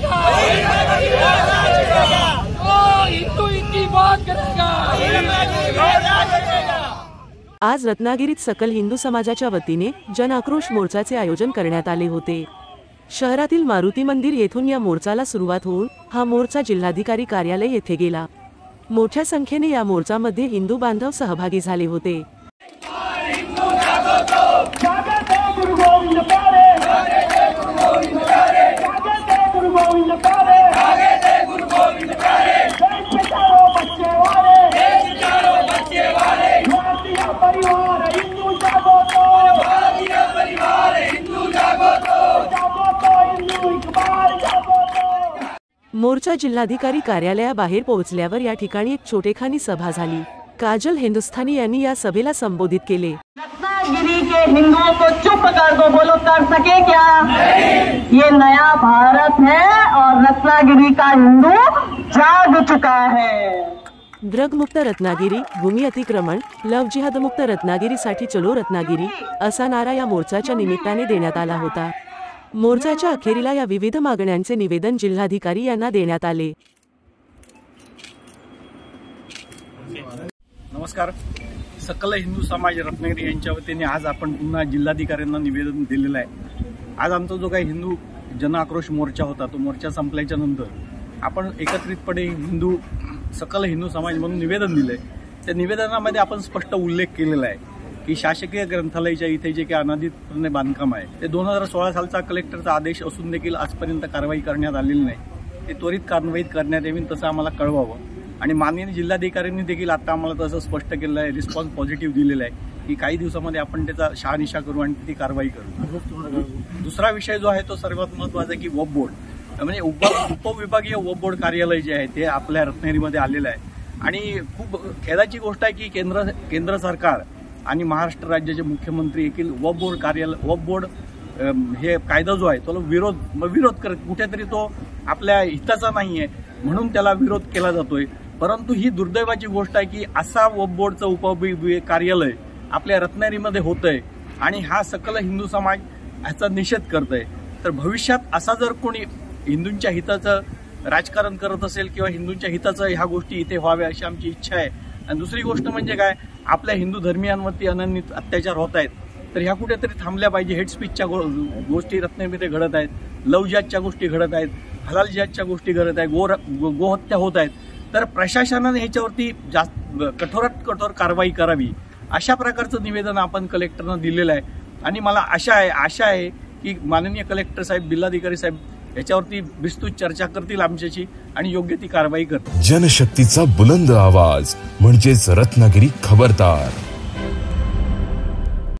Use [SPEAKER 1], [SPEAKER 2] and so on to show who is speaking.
[SPEAKER 1] बचेगा, हिंदू इनकी बात करेगा।
[SPEAKER 2] आज रत्नागिरीत सकल हिंदू समाजाच्या वतीने जन आक्रोश मोर्चाचे आयोजन करण्यात आले होते। शहरातील मारुती मंदिर येथून या मोर्चाला सुरुवात होऊन हा मोर्चा जिल्हाधिकारी कार्यालय येथे गेला। मोठ्या संख्येने या मोर्चामध्ये हिंदू बांधव सहभागी झाले होते। मोर्चा जिल्हाधिकारी कार्यालयाबाहेर पोहोचल्यावर या ठिकाणी एक छोटेखानी सभा झाली। काजल हिंदुस्तानी यांनी या सभेला संबोधित केले।
[SPEAKER 3] रत्नागिरी के हिंदुओं को चुप कर दो, बोलो कर सके क्या? ये नया भारत है और रत्नागिरी का हिंदू जाग चुका है।
[SPEAKER 2] ड्रग मुक्त रत्नागिरी, भूमी अतिक्रमण, लव जिहाद मुक्त रत्नागिरीसाठी चलो रत्नागिरी असा नारा या मोर्चाच्या निमित्ताने देण्यात आला होता। मोर्चाच्या अखेरीला या विविध मागण्यांचे निवेदन जिल्हाधिकारी यांना देण्यात आले।
[SPEAKER 4] नमस्कार, सकल हिंदू समाज रत्नागिरी यांच्या वतीने आज आपण पुन्हा जिल्हाधिकाऱ्यांना निवेदन दिलेलं आहे। आज आमचा जो काही हिंदू जन आक्रोश मोर्चा होता तो मोर्चा संपल्याच्या नंतर आपण एकत्रितपणे सकल हिंदू समाज म्हणून निवेदन दिलंय। त्या निवेदनामध्ये आपण स्पष्ट उल्लेख केलेला आहे की शासकीय ग्रंथालयाच्या इथे जे काही अनाधिकृतपणे बांधकाम आहे ते 2016 सालचा कलेक्टरचा आदेश असून देखील आजपर्यंत कारवाई करण्यात आलेली नाही। ते त्वरित कारवाई करण्यात यावी तसं आम्हाला कळवावं आणि माननीय जिल्हाधिकाऱ्यांनी देखील आता आम्हाला तसं स्पष्ट केलेलं आहे, रिस्पॉन्स पॉझिटिव्ह दिलेला आहे की काही दिवसामध्ये आपण त्याचा शहानिशा करू आणि ती कारवाई करू। दुसरा विषय जो आहे तो सर्वात महत्त्वाचा की वक्फ बोर्ड म्हणजे उपविभागीय वक्फ बोर्ड कार्यालय जे आहे ते आपल्या रत्नागिरीमध्ये आलेलं आहे आणि खूप खेदाची गोष्ट आहे की केंद्र सरकार आणि महाराष्ट्र राज्याचे मुख्यमंत्री देखील वक्फ बोर्ड हे कायदा जो आहे तो विरोध करत कुठेतरी तो आपल्या हिताचा नाहीये म्हणून त्याला विरोध केला जातोय। परंतु ही दुर्दैवाची गोष्ट आहे की असा वक्फ बोर्डचं उपविभागीय कार्यालय आपल्या रत्नागिरीमध्ये होतंय आणि हा सकल हिंदू समाज याचा निषेध करतोय। तर भविष्यात असा जर कोणी हिंदूंच्या हिताचं राजकारण करत असेल किंवा हिंदूंच्या हिताचं ह्या गोष्टी इथे व्हाव्या अशी आमची इच्छा आहे। आणि दुसरी गोष्ट म्हणजे काय, आपल्या हिंदू धर्मियांवरती अनन्वित अत्याचार होत आहेत तर ह्या कुठेतरी थांबल्या पाहिजे। हेट स्पीचच्या गोष्टी रत्नागिरीमध्ये घडत आहेत, लव जिहादच्या गोष्टी घडत आहेत, हलाल जिहादच्या गोष्टी घडत आहेत, गोहत्या होत आहेत। तर प्रशासनाने ह्याच्यावरती जास्त कठोरात कठोर कारवाई करावी अशा प्रकारचं निवेदन आपण कलेक्टरना दिलेलं आहे आणि मला आशा आहे की माननीय कलेक्टर साहेब, जिल्हाधिकारी साहेब याच्यावरती विस्तृत चर्चा करतील आमच्याशी आणि योग्य ती कारवाई करतील।
[SPEAKER 5] जनशक्तीचा बुलंद आवाज म्हणजेच रत्नागिरी खबरदार।